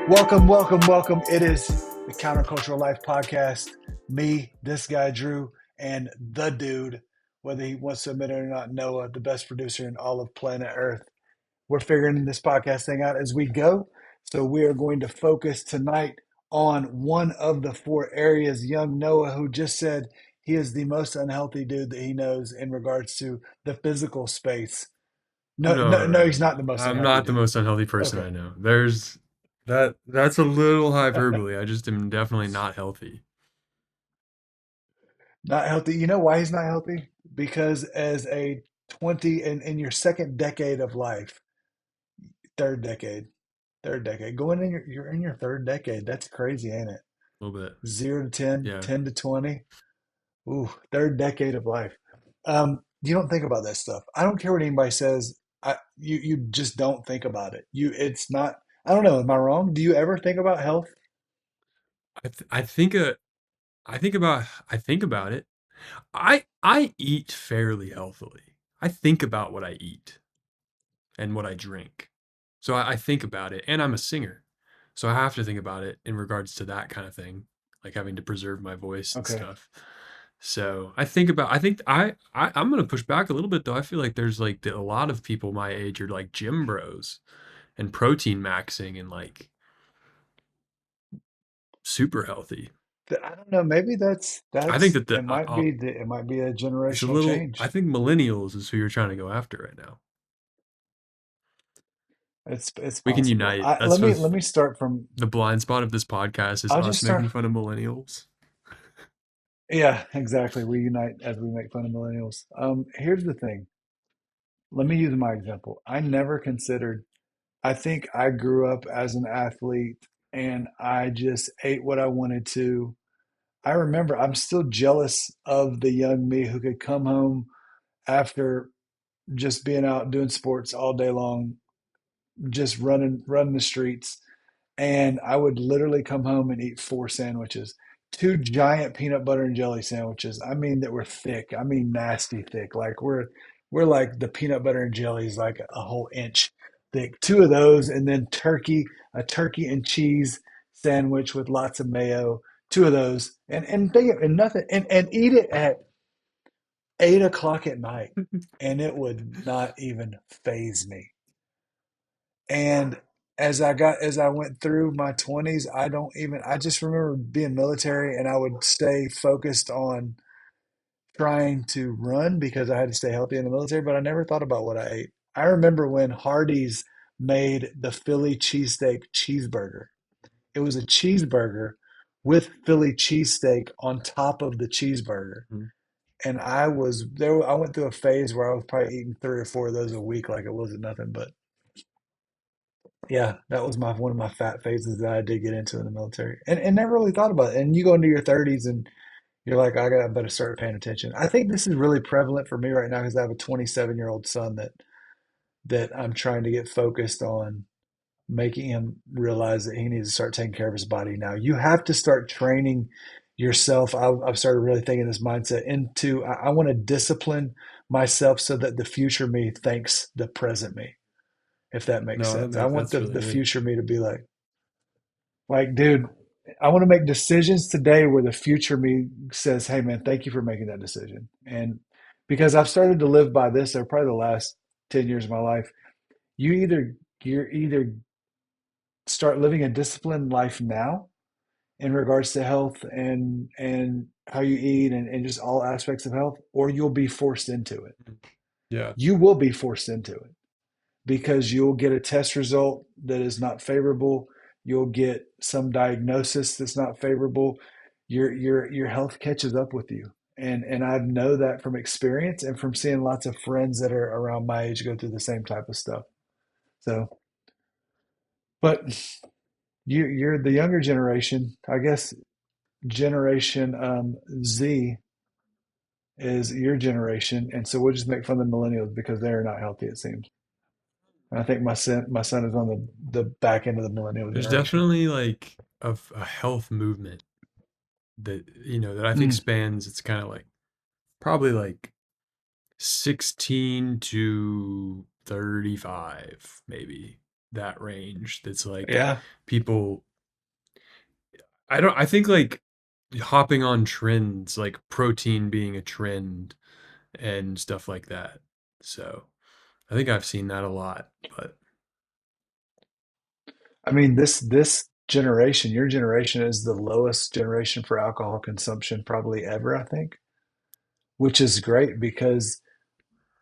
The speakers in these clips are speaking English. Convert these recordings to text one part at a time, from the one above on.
Welcome, welcome, welcome. It is the Countercultural Life Podcast. Me, this guy, Drew, and the dude, whether he wants to admit it or not, Noah, the best producer in all of planet Earth. We're figuring this podcast thing out as we go. So we are going to focus tonight on one of the four areas. Young Noah, who just said he is the most unhealthy dude that he knows in regards to the physical space. No, no, No, no, no, he's not the no. most I'm unhealthy not the dude. most unhealthy person Okay. I know. That's a little hyperbole. I just am definitely not healthy. Not healthy. You know why he's not healthy? Because as a 20 in your second decade of life, third decade, third decade, going in you're in your third decade. That's crazy, ain't it? A little bit. 0 to 10, Yeah. 10 to 20. Ooh, third decade of life. You don't think about that stuff. I don't care what anybody says. You just don't think about it. It's not, I don't know. Am I wrong? Do you ever think about health? I th I think I think about it. I eat fairly healthily. I think about what I eat and what I drink. So I think about it, and I'm a singer. So I have to think about it in regards to that kind of thing, like having to preserve my voice and Okay. stuff. So I think I'm gonna push back a little bit though. I feel like there's like a lot of people my age are like gym bros and protein maxing and like super healthy. I don't know. Maybe I think that's that the it might be a it's a generational little. I change. think millennials is who you're trying to go after right now. It's We can possible. unite. I That's what let me start from. the blind spot of this podcast is I'll us just start. making fun of millennials. Yeah, exactly. We unite as we make fun of millennials. Here's the thing. Let me use my example. I never considered. I think I grew up as an athlete, and I just ate what I wanted to. I remember I'm still jealous of the young me who could come home after just being out doing sports all day long, just running the streets, and I would literally come home and eat four sandwiches, two giant peanut butter and jelly sandwiches. I mean that were thick. I mean nasty thick. Like we're like the peanut butter and jelly is like a whole inch thick. Two of those, and then a turkey and cheese sandwich with lots of mayo. Two of those, and nothing, and eat it at 8 o'clock at night, and it would not even phase me. And as I went through my 20s, I just remember being military, and I would stay focused on trying to run because I had to stay healthy in the military, but I never thought about what I ate. I remember when Hardee's made the Philly cheesesteak cheeseburger. It was a cheeseburger with Philly cheesesteak on top of the cheeseburger. Mhm. And I was there. I went through a phase where I was probably eating three or four of those a week, like it wasn't nothing. But yeah, that was my one of my fat phases that I did get into in the military, and never really thought about it. And you go into your 30s, and you're like, I better start paying attention. I think this is really prevalent for me right now because I have a 27-year-old son that I'm trying to get focused on making him realize that he needs to start taking care of his body now. You have to start training yourself. I've started really thinking this mindset into. I want to discipline myself so that the future me thanks the present me, if that makes No, sense. I want that's really the good. future me to be like, dude, I want to make decisions today where the future me says, hey, man, thank you for making that decision. And because I've started to live by this over probably the last 10 years of my life, you're either start living a disciplined life now in regards to health and how you eat and just all aspects of health, or you'll be forced into it. Yeah. You will be forced into it because you'll get a test result that is not favorable. You'll get some diagnosis that's not favorable. Your health catches up with you. And I know that from experience and from seeing lots of friends that are around my age go through the same type of stuff. So, but you're the younger generation, I guess, Generation Z. is your generation, and so we'll just make fun of the millennials because they are not healthy, it seems. And I think my son is on the back end of the millennial There's generation. definitely like a health movement that that I think Mm, spans. It's kind of like probably like 16 to 35, maybe that range. That's like yeah, people. I think like hopping on trends, like protein being a trend and stuff like that. So I think I've seen that a lot, but I mean this generation, your generation is the lowest generation for alcohol consumption probably ever, I think, which is great because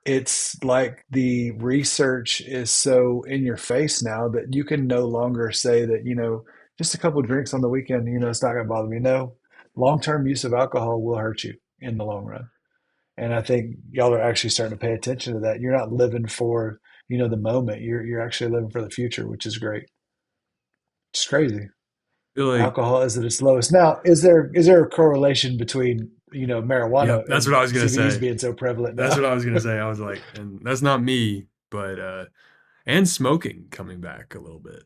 it's like the research is so in your face now that you can no longer say that, just a couple of drinks on the weekend, it's not going to bother me. No, long-term use of alcohol will hurt you in the long run. And I think y'all are actually starting to pay attention to that. You're not living for, the moment. You're actually living for the future, which is great. It's crazy. I feel like Alcohol is at its lowest. Now, is there a correlation between, yep, marijuana that's what and I was gonna CBDs say. being so prevalent That's now? what I was gonna say. I was like, and that's not me, but and smoking coming back a little bit.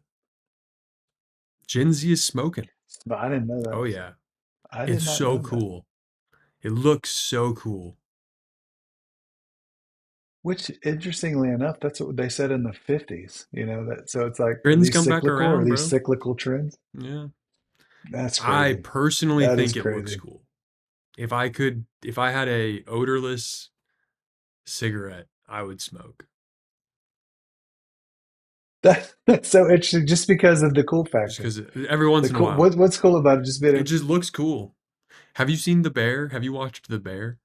Gen Z is smoking. But I didn't know Oh that. yeah. I did It's not so know that. cool. It looks so cool. Which, interestingly enough, that's what they said in the 50s. That so it's like, are Trends these come back cyclical? Are around, these bro. cyclical trends? Yeah. That's I crazy. personally That is think it looks crazy. cool. If I had a odorless cigarette, I would smoke. That's so interesting, just because of the cool Just factor. because every once The in a cool. while, What's cool about it? Just being it just looks cool. Have you seen The Bear? Have you watched The Bear?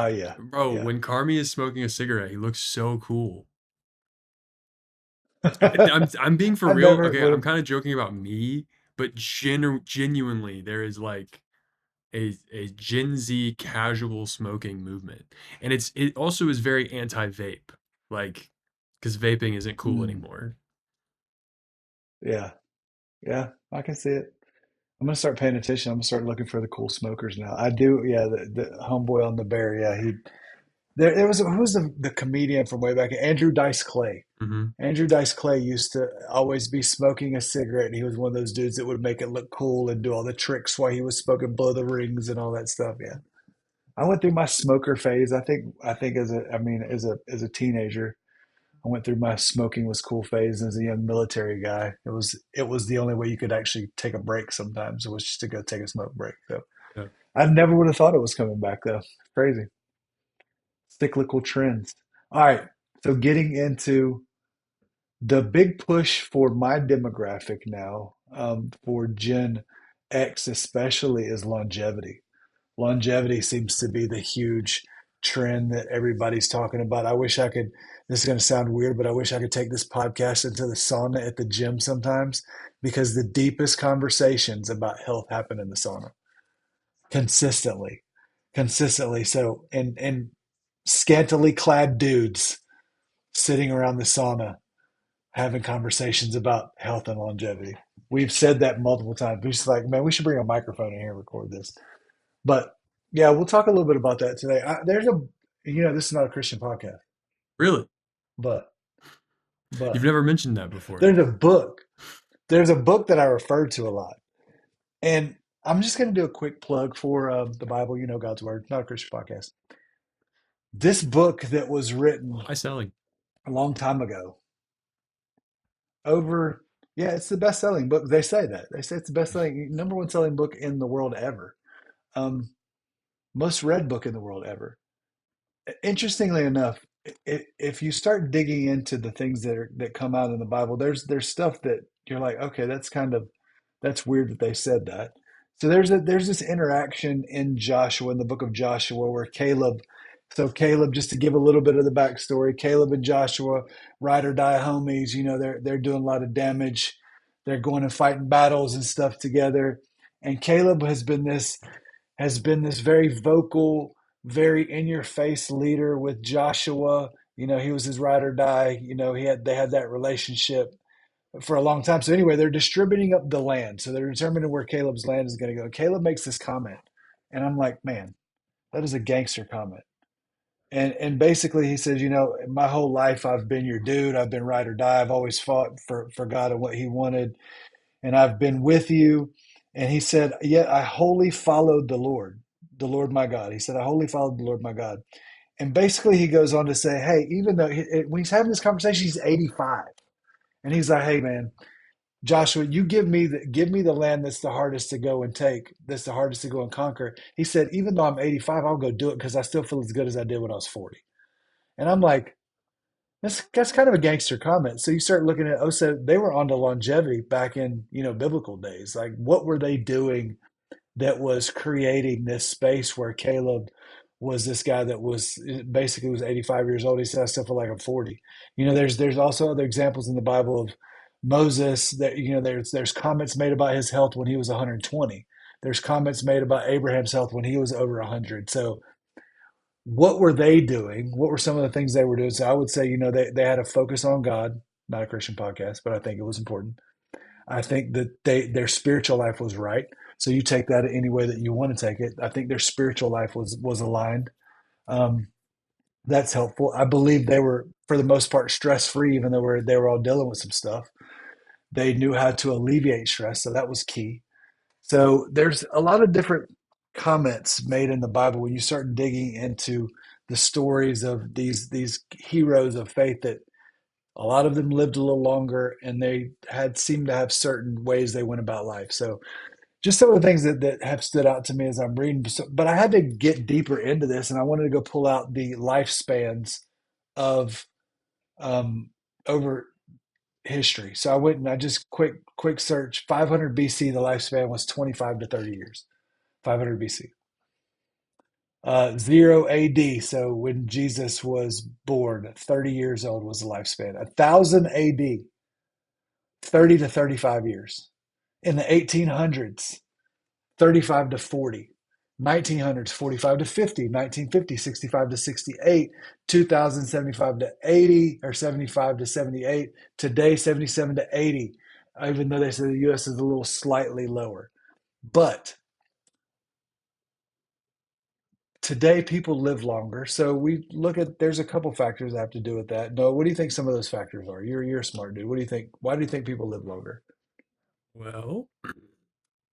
yeah, Bro, yeah. when Carmi is smoking a cigarette, he looks so cool. I'm being for I real. never Okay, would I'm have. kind of joking about me, but genuinely, there is like a Gen Z casual smoking movement, and it also is very anti-vape, like because vaping isn't cool Mm, anymore. yeah, yeah. I can see it. I'm gonna start paying attention. I'm gonna start looking for the cool smokers now. I do. Yeah, the homeboy on the bear. Yeah, there was who's the comedian from way back? Andrew Dice Clay. Hmm. Andrew Dice Clay used to always be smoking a cigarette, and he was one of those dudes that would make it look cool and do all the tricks while he was smoking, blow the rings and all that stuff. Yeah, I went through my smoker phase. I think as a teenager, I went through my smoking was cool phase as a young military guy. It was the only way you could actually take a break sometimes. It was just to go take a smoke break. So Yeah. I never would have thought it was coming back though. Crazy. Cyclical trends. All right. So getting into the big push for my demographic now, for Gen X especially, is longevity. Longevity seems to be the huge trend that everybody's talking about. I wish I could, this is going to sound weird, but I wish I could take this podcast into the sauna at the gym sometimes, because the deepest conversations about health happen in the sauna consistently, consistently. So, and scantily clad dudes sitting around the sauna having conversations about health and longevity. We've said that multiple times. We're just like, man, we should bring a microphone in here and record this. But yeah, we'll talk a little bit about that today. This is not a Christian podcast, Really? but You've but never mentioned that before. there's a book. There's a book that I refer to a lot, and I'm just going to do a quick plug for the Bible. God's Word, not a Christian podcast. This book that was written High selling. a long time ago, over yeah, it's the best selling book. They say that. They say it's the best selling, number one selling book in the world ever. Um, Most read book in the world ever. Interestingly enough, if you start digging into the things that come out in the Bible, there's stuff that you're like, okay, that's weird that they said that. So there's this interaction in Joshua, in the book of Joshua, where Caleb, just to give a little bit of the backstory, Caleb and Joshua, ride or die homies. They're doing a lot of damage. They're going and fighting battles and stuff together. And Caleb has been this very vocal, very in your face leader with Joshua. He was his ride or die. They had that relationship for a long time. So anyway, they're distributing up the land. So they're determining where Caleb's land is going to go. Caleb makes this comment, And I'm like, man, that is a gangster comment. And basically he says, you know, my whole life I've been your dude. I've been ride or die. I've always fought for God and what he wanted, and I've been with you. And he said, yet I wholly followed the Lord my God. He said, I wholly followed the Lord my God. And basically he goes on to say, hey, even though when he's having this conversation, he's 85. And he's like, hey, man, Joshua, you give me the land that's the hardest to go and take, that's the hardest to go and conquer. He said, even though I'm 85, I'll go do it because I still feel as good as I did when I was 40. And I'm like, that's kind of a gangster comment. So you start looking at, oh, so they were on to longevity back in, you know, biblical days. Like, what were they doing that was creating this space where Caleb was this guy that was basically was 85 years old. He said, I still feel like I'm 40. You know, there's also other examples in the Bible of Moses that, you know, there's comments made about his health when he was 120. There's comments made about Abraham's health when he was over 100. So what were they doing? What were some of the things they were doing? So I would say, you know, they had a focus on God, not a Christian podcast, but I think it was important. I think that their spiritual life was right. So you take that any way that you want to take it. I think their spiritual life was aligned. Um, that's helpful. I believe they were, for the most part, stress free, even though they were all dealing with some stuff. They knew how to alleviate stress, so that was key. So there's a lot of different comments made in the Bible when you start digging into the stories of these heroes of faith that a lot of them lived a little longer and they had seemed to have certain ways they went about life. So just some of the things that have stood out to me as I'm reading. So, but I had to get deeper into this, and I wanted to go pull out the lifespans of um, over history. So I went and I just quick search. 500 BC, the lifespan was 25 to 30 years. 500 BC. 0 AD, so when Jesus was born, 30 years old was the lifespan. 1000 AD, 30 to 35 years. In the 1800s, 35 to 40. 1900s, 45 to 50. 1950, 65 to 68. 2000, 75 to 80, or 75 to 78. Today, 77 to 80, even though they say the US is a little slightly lower. But today people live longer, so we look at there's a couple factors that have to do with that. No, what do you think some of those factors are? You're a smart dude. What do you think? Why do you think people live longer? Well,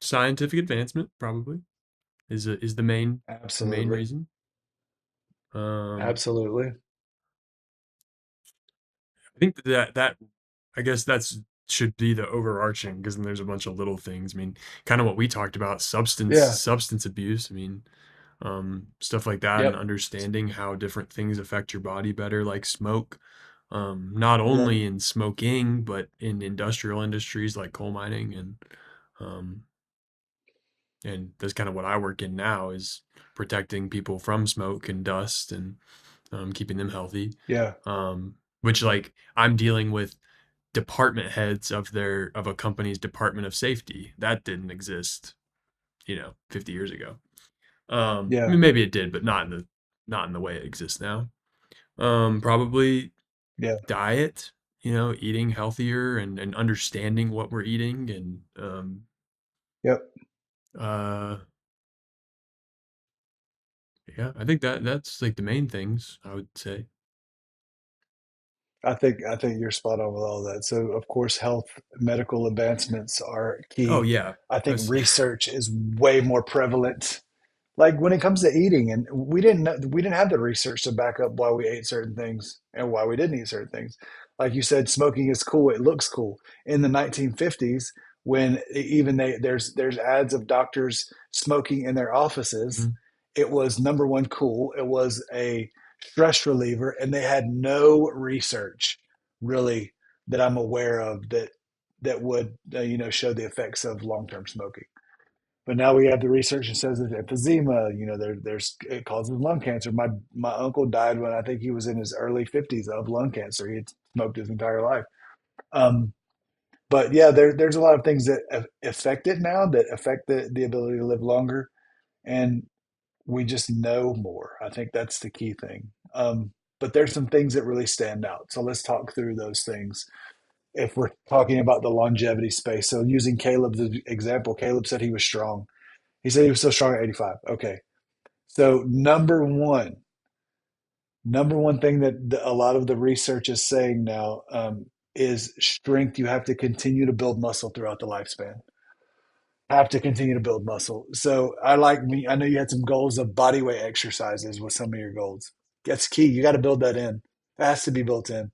scientific advancement probably is the main Absolutely. reason. Um, Absolutely. I think that I guess that's should be the overarching because then there's a bunch of little things. I mean, kind of what we talked about, Yeah. substance abuse. I mean, stuff like that, and Yep. understanding how different things affect your body better, like smoke. Not Yep. only in smoking, but in industrial industries like coal mining um, and that's kind of what I work in now is protecting people from smoke and dust and keeping them healthy. Yeah. Which like I'm dealing with department heads of a company's department of safety that didn't exist, 50 years ago. I Yeah. mean, maybe it did, but not in the way it exists now. Probably Yeah. diet, eating healthier and understanding what we're eating and Yep. uh, yeah, I think that's like the main things I would say. I think you're spot on with all that. So of course health medical advancements are Oh key. yeah, I think that's research is way more prevalent. Like when it comes to eating, and we didn't have the research to back up why we ate certain things and why we didn't eat certain things. Like you said, smoking is cool. It looks cool. In the 1950s, when even there's ads of doctors smoking in their offices, mhm. it was number one cool. It was a stress reliever, and they had no research really that I'm aware of that would show the effects of long term smoking. But now we have the research that says that emphysema, there's it causes lung cancer. My uncle died when I think he was in his early 50s of lung cancer. He had smoked his entire life. Um, but yeah, there's a lot of things that affect it now that affect the ability to live longer, and we just know more. I think that's the key thing. But there's some things that really stand out. So let's talk through those things. If we're talking about the longevity space, so using Caleb's example, Caleb said he was strong. He said he was still strong at 85. Okay. So number one thing that a lot of the research is saying now is strength. You have to continue to build muscle throughout the lifespan. Have to continue to build muscle. So I like me. I know you had some goals of body weight exercises with some of your goals. That's key. You got to build that in. It has to be built in.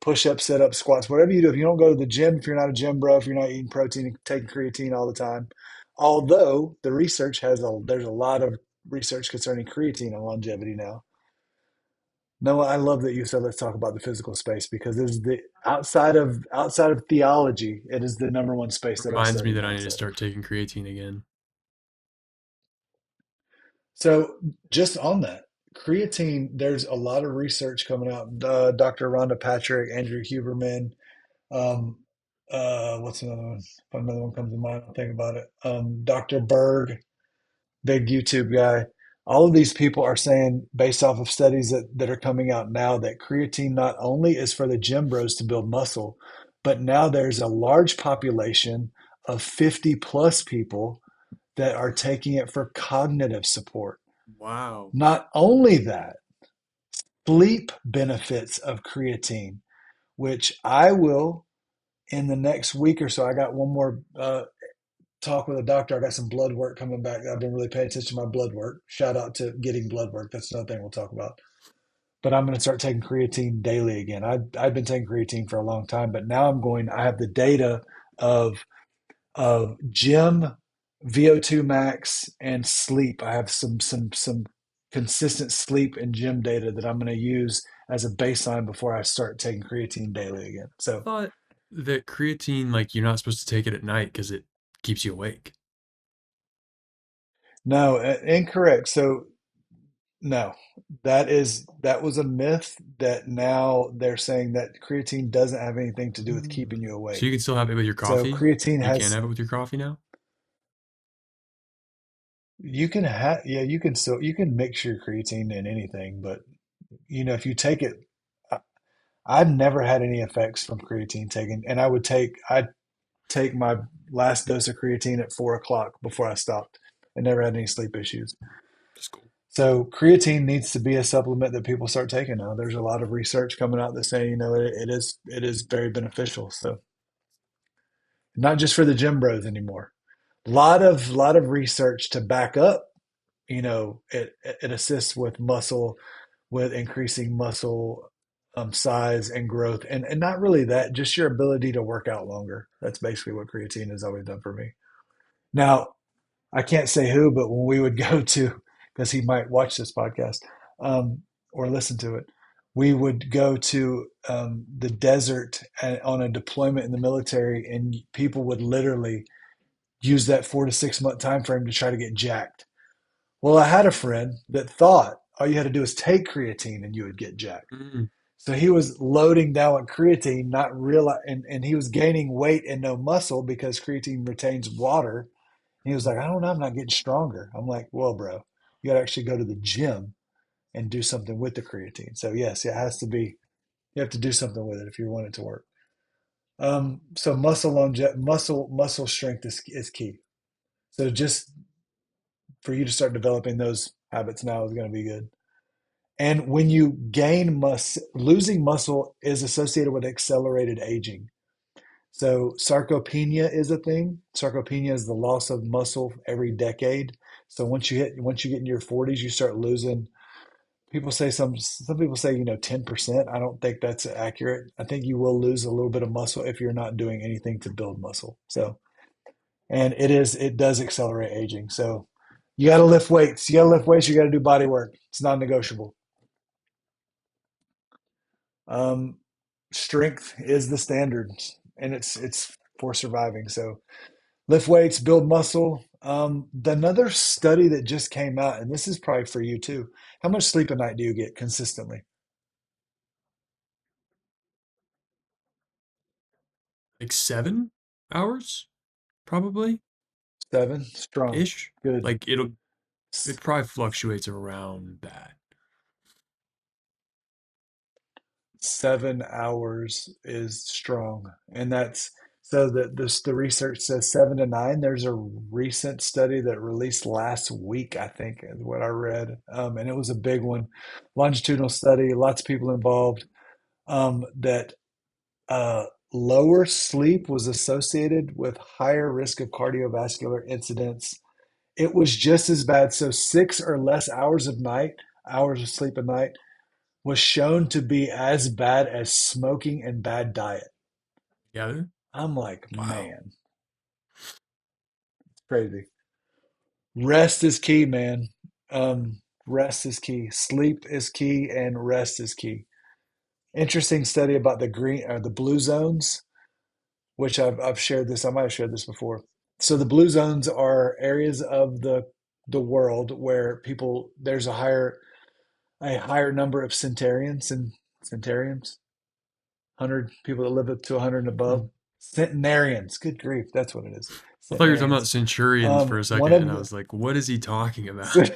Push ups, sit ups, squats, whatever you do. If you don't go to the gym, if you're not a gym bro, if you're not eating protein and taking creatine all the time, although the research there's a lot of research concerning creatine and longevity now. Noah, I love that you said let's talk about the physical space because it is the outside of theology, it is the number one space that I Reminds me study that I now. need to So start taking creatine again. So, just on that, creatine, there's a lot of research coming out. Dr. Rhonda Patrick, Andrew Huberman, um, what's another one? If another one comes to mind, I'll think about it. Dr. Berg, big YouTube guy. All of these people are saying, based off of studies that are coming out now, that creatine not only is for the gym bros to build muscle, but now there's a large population of 50 plus people that are taking it for cognitive support. Wow. Not only that, sleep benefits of creatine, which I will in the next week or so. I got one more talk with a doctor. I got some blood work coming back. I've been really paying attention to my blood work. Shout out to getting blood work. That's another thing we'll talk about. But I'm going to start taking creatine daily again. I've been taking creatine for a long time, but now I have the data of gym, VO2 max, and sleep. I have some consistent sleep and gym data that I'm going to use as a baseline before I start taking creatine daily again. I So thought that creatine, like, you're not supposed to take it at night because it keeps you awake. no, incorrect. So no, that was a myth that now they're saying that creatine doesn't have anything to do with keeping Mm. you So you awake. can still have it with your So coffee? creatine You can has have it with your coffee now? you can have yeah you can still you can mix your creatine in anything, but if you take it. I've never had any effects from creatine taken, and I'd take my last dose of creatine at 4 o'clock before I stopped. I never had any sleep issues. That's cool. So creatine needs to be a supplement that people start taking now. There's a lot of research coming out that's saying, it is very beneficial. So not just for the gym bros anymore. Lot of research to back up, it assists with muscle, with increasing muscle size and growth, and not really that, just your ability to work out longer. That's basically what creatine has always done for me. Now, I can't say who, but when we would go to, because he might watch this podcast or listen to it, we would go to the desert on a deployment in the military, and people would literally use that 4 to 6 month time frame to try to get jacked. Well, I had a friend that thought all you had to do is take creatine and you would get jacked. Mm. So he was loading down with creatine, not real, and he was gaining weight and no muscle because creatine retains water. And he was like, I don't know, I'm not getting stronger. I'm like, well, bro, you got to actually go to the gym and do something with the creatine. So yes, it has to be. You have to do something with it if you want it to work. So muscle strength is key. So just for you to start developing those habits now is going to be good. And when you losing muscle is associated with accelerated aging. So sarcopenia is a thing. Sarcopenia is the loss of muscle every decade. So once you get in your 40s, you start losing. Some people say 10%. I don't think that's accurate. I think you will lose a little bit of muscle if you're not doing anything to build muscle. So and it does accelerate aging. So you got to lift weights. You got to lift weights. You got to do body work. It's non-negotiable. Um, Strength is the standard, and it's for surviving. So lift weights, build muscle. Another study that just came out, and this is probably for you too. How much sleep a night do you get consistently? Like 7 hours, probably 7. Strong. ish. Good. Like it probably fluctuates around that. 7 hours is strong, and that's So the research says 7 to 9. There's a recent study that released last week, I think, is what I read, and it was a big one, longitudinal study, lots of people involved. That lower sleep was associated with higher risk of cardiovascular incidents. It was just as bad. So 6 or less hours of sleep a night was shown to be as bad as smoking and bad diet. Together? I'm like, Wow. man, crazy. Rest is key, man. Rest is key. Sleep is key, and rest is key. Interesting study about the green or the blue zones, which I've shared this. I might have shared this before. So the blue zones are areas of the world where people there's a higher number of centarians and centarians, 100 people that live up to 100 and Hmm. above. Centenarians, good grief, that's what it is. I thought you were talking about Centenarians. centurions for a One second, and of I the was like, what is he talking about?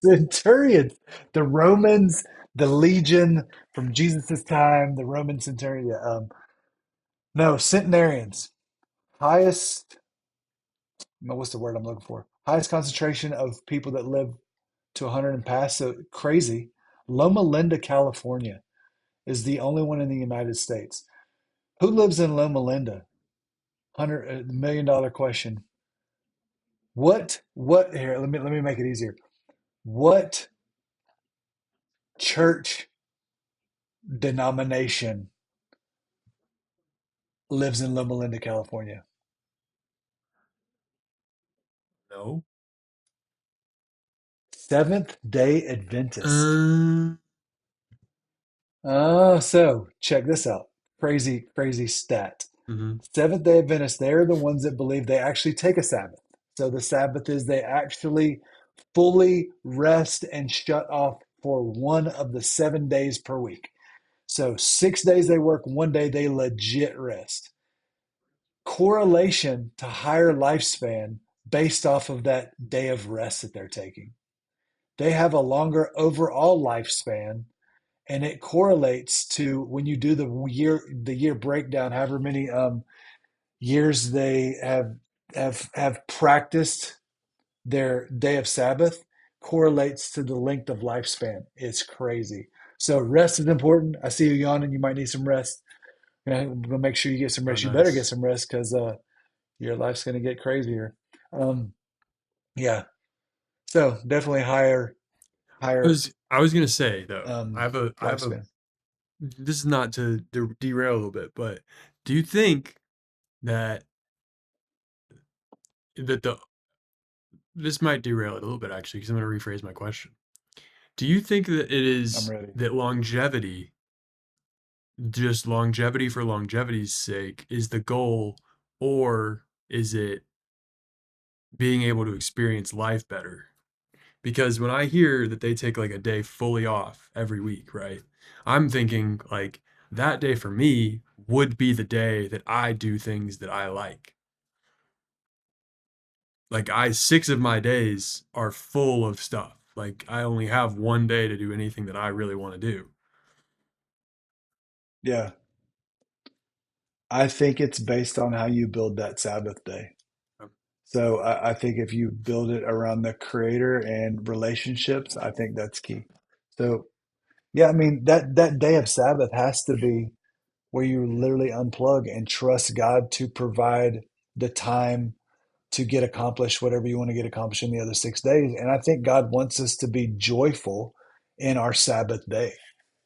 centurions, the Romans, the legion from Jesus's time, the Roman centurion. Yeah, no, centenarians, highest. No, what's the word I'm looking for? Highest concentration of people that live to 100 and past. So crazy. Loma Linda, California, is the only one in the United States. Who lives in Loma Linda? $100 million question. What here? Let me make it easier. What church denomination lives in Loma Linda, California? No. Seventh Day Adventist. Uh, Oh, so check this out. Crazy, crazy stat. mhm. Seventh Day Adventists, they're the ones that believe they actually take a Sabbath. So the Sabbath is they actually fully rest and shut off for one of the 7 days per week. So 6 days they work, one day they legit rest. Correlation to higher lifespan based off of that day of rest that they're taking. They have a longer overall lifespan, and it correlates to when you do the year breakdown, however many years they have practiced their day of Sabbath correlates to the length of lifespan. It's crazy. So rest is important. I see you yawning. You might need some rest. We'll make sure you get some Oh, rest. You better get nice. some rest because your life's going to get crazier. Um, yeah. So definitely higher I was gonna say though, I have a. lifespan. This is not to derail a little bit, but do you think that the this might derail it a little bit actually, because I'm gonna rephrase my question. Do you think that it I'm is ready. that longevity, just longevity for longevity's sake, is the goal, or is it being able to experience life better? Because when I hear that they take like a day fully off every week, right? I'm thinking like that day for me would be the day that I do things that I like. Like I 6 of my days are full of stuff. Like I only have one day to do anything that I really want to do. Yeah. I think it's based on how you build that Sabbath day. Um, So I think if you build it around the creator and relationships, I think that's key. So yeah, I mean that day of Sabbath has to be where you literally unplug and trust God to provide the time to get accomplished whatever you want to get accomplished in the other 6 days. And I think God wants us to be joyful in our Sabbath day.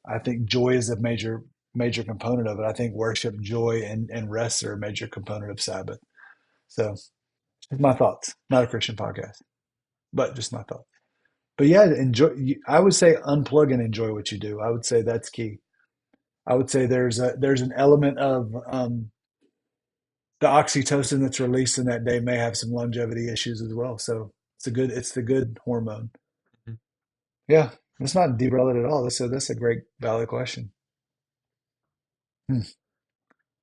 I think joy is a major component of it. I think worship, joy, and rest are a major component of Sabbath. So just my thoughts. Not a Christian podcast, but just my thoughts. But yeah, enjoy. I would say unplug and enjoy what you do. I would say that's key. I would say there's an element of the oxytocin that's released in that day may have some longevity issues as well. So it's the good hormone. mhm. Yeah, it's not derail it at all. That's a great valid question. Hmm.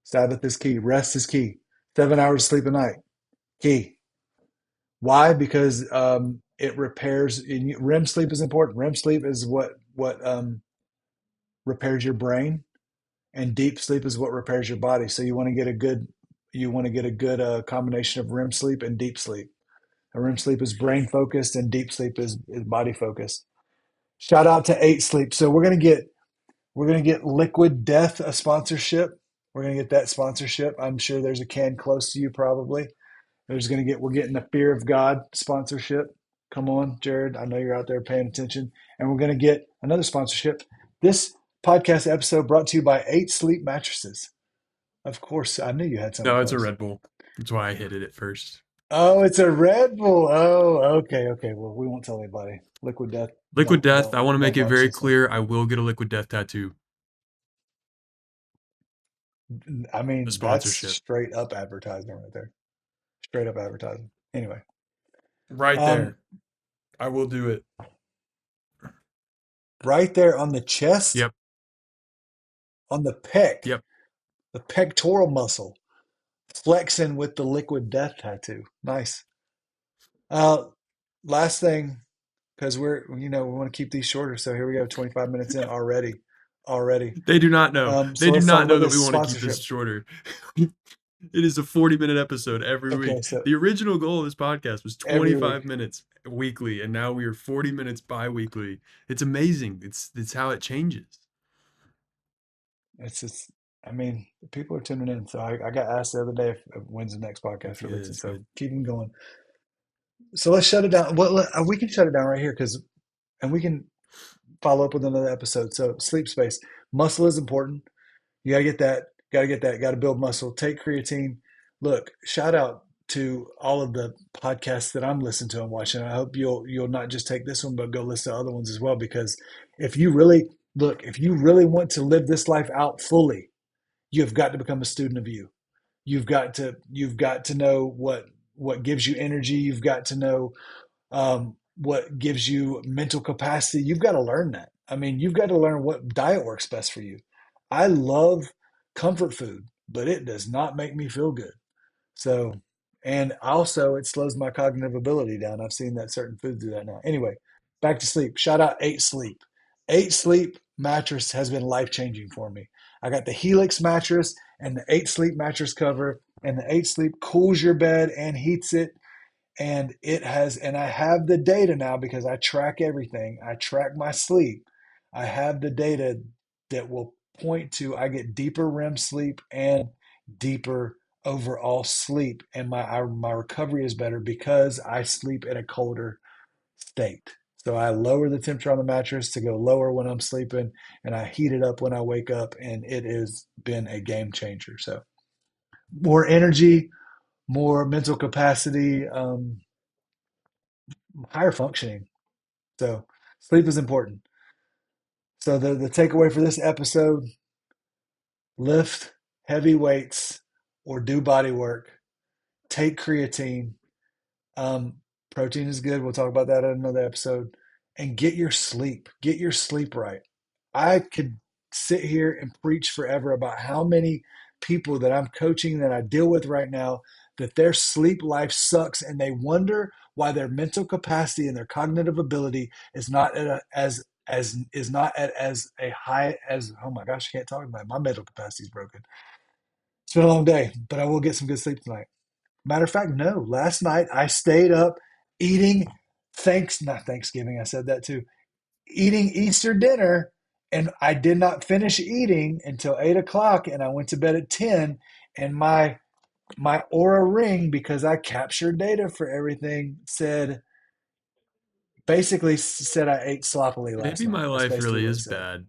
Sabbath is key. Rest is key. 7 hours sleep a night, key. Why? Because it repairs. REM sleep is important. REM sleep is what repairs your brain, and deep sleep is what repairs your body. So you want to get a good combination of REM sleep and deep sleep. REM sleep is brain focused, and deep sleep is body focused. Shout out to Eight Sleep. So we're gonna get Liquid Death a sponsorship. We're gonna get that sponsorship. I'm sure there's a can close to you probably. We're getting the Fear of God sponsorship. Come on, Jared. I know you're out there paying attention. And we're gonna get another sponsorship. This podcast episode brought to you by Eight Sleep Mattresses. Of course, I knew you had something No, it's a close. Red Bull. That's why I hit it at first. Oh, it's a Red Bull. Oh, okay, okay. Well, we won't tell anybody. Liquid Death. Liquid Death, I want to make Don't it watch very this one. clear. I will get a Liquid Death tattoo. I A mean, that's sponsorship. straight up advertising right there. Straight up advertising. Anyway, Right um, there. I will do it. right there on the chest, Yep. on the pec, Yep. the pectoral muscle, flexing with the Liquid Death tattoo. Nice. Uh, last thing, because we want to keep these shorter. So here we go, 25 minutes in already, already. They do not know. So They do let's talk not know about that we this want to keep this sponsorship. shorter. It is a 40-minute episode every Okay, week. so The original goal of this podcast was every week. 25 minutes weekly, and now we are 40 minutes bi-weekly. It's amazing. It's how it changes. It's just, I mean, people are tuning in. So I got asked the other day if when's the next It's podcast good. releasing. It's So good. keep them going. So let's shut it down. Well, we can shut it down right here and we can follow up with another episode. So sleep space, muscle is important. You gotta get that. Gotta get that. Gotta build muscle. Take creatine. Look, shout out to all of the podcasts that I'm listening to and watching. I hope you'll not just take this one, but go listen to other ones as well. Because if you really if you really want to live this life out fully, you've got to become a student of you. You've got to know what gives you energy. You've got to know what gives you mental capacity. You've got to learn that. I mean, you've got to learn what diet works best for you. I love comfort food, but it does not make me feel good. So, and also it slows my cognitive ability down. I've seen that certain foods do that now. Anyway, back to sleep. Shout out Eight Sleep. Eight Sleep mattress has been life changing for me. I got the Helix mattress and the Eight Sleep mattress cover, and the Eight Sleep cools your bed and heats it, and I have the data now because I track everything. I track my sleep. I have the data that will point to I get deeper REM sleep and deeper overall sleep, and my recovery is better because I sleep in a colder state. So I lower the temperature on the mattress to go lower when I'm sleeping, and I heat it up when I wake up, and it has been a game changer. So more energy, more mental capacity, higher functioning. So sleep is important. So the takeaway for this episode: lift heavy weights or do body work. Take creatine. Um, Protein is good. We'll talk about that in another episode. And get your sleep. Get your sleep right. I could sit here and preach forever about how many people that I'm coaching that I deal with right now that their sleep life sucks and they wonder why their mental capacity and their cognitive ability is not at as is not at as a high as, oh my gosh, I can't talk about it. My mental capacity is broken. It's been a long day, but I will get some good sleep tonight. Matter of fact, no. Last night I stayed up eating not Thanksgiving. I said that too. Eating Easter dinner, and I did not finish eating until 8 o'clock, and I went to bed at 10. And my Aura ring, because I captured data for everything, said I ate sloppily last Maybe night. my That's life basically really what it is said. bad.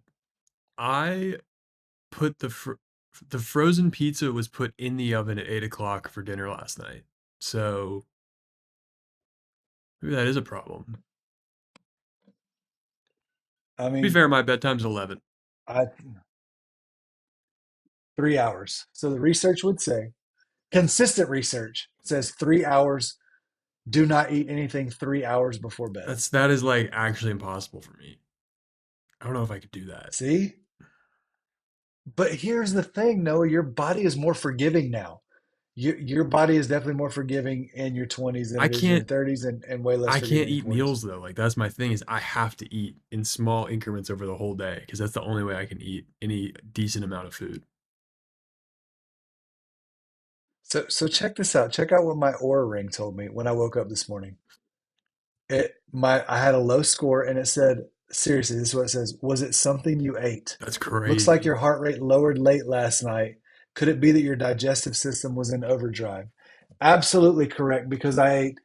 I put the frozen pizza was put in the oven at 8 o'clock for dinner last night. So maybe that is a problem. I To be mean, fair, my bedtime's 11. I 3 hours. So the research would say, consistent research says 3 hours. Do not eat anything 3 hours before bed. That is like actually impossible for me. I don't know if I could do that. See? But here's the thing, Noah, your body is more forgiving now. Your body is definitely more forgiving in your 20s than I it is in your can't 30s, and way less I can't forgiving in your eat 40s. meals though. Like that's my thing is I have to eat in small increments over the whole day because that's the only way I can eat any decent amount of food. So check this out. Check out what my Aura ring told me when I woke up this morning. I had a low score, and it said, seriously, this is what it says. Was it something you ate? That's Looks like crazy. your heart rate lowered late last night. Could it be that your digestive system was in overdrive? Absolutely correct, because I ate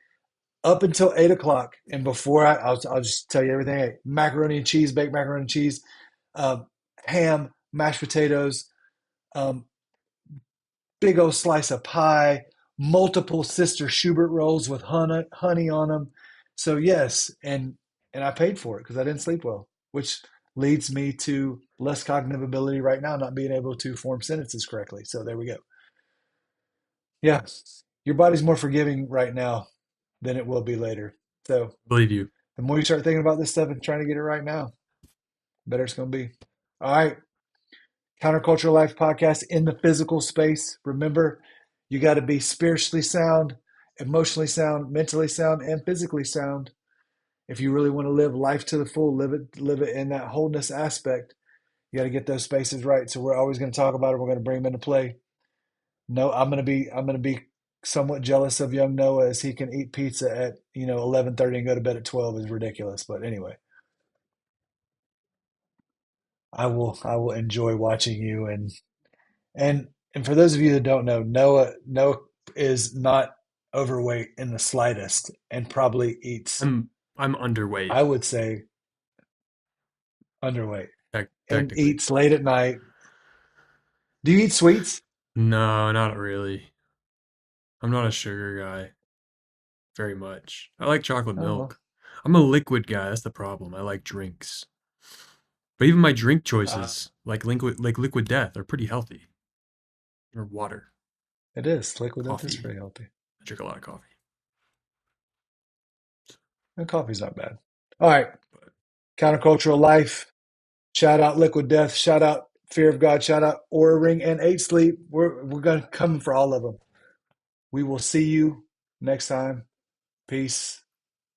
up until 8 o'clock, and before I'll just tell you everything. I ate macaroni and cheese, baked macaroni and cheese, um, ham, mashed potatoes, um, big old slice of pie, multiple Sister Schubert rolls with honey on them. So yes, and I paid for it because I didn't sleep well, which leads me to less cognitive ability right now, not being able to form sentences correctly. So there we go. Yeah, your body's more forgiving right now than it will be later. So Believe you. the more you start thinking about this stuff and trying to get it right now, the better it's going to be. All right. Countercultural Life podcast in the physical space. Remember, you got to be spiritually sound, emotionally sound, mentally sound, and physically sound. If you really want to live life to the full, live it in that wholeness aspect. You got to get those spaces right. So we're always going to talk about it. We're going to bring them into play. No, I'm going to be somewhat jealous of young Noah as he can eat pizza at 11:30 and go to bed at 12 is ridiculous. But anyway, I will enjoy watching you and for those of you that don't know, Noah is not overweight in the slightest, and probably eats, I'm underweight I would say, underweight, and technically. eats late at night. Do you eat sweets? No, not really. I'm not a sugar guy very much. I like chocolate Oh well, milk. I'm a liquid guy. That's the problem. I like drinks. But even my drink uh, choices, like Liquid Death, are pretty healthy. Or water, it is. Liquid Death is coffee. pretty healthy, I drink a lot of coffee. and coffee's not bad. All right, But countercultural life. Shout out Liquid Death. Shout out Fear of God. Shout out Aura Ring and Eight Sleep. We're gonna come for all of them. We will see you next time. Peace.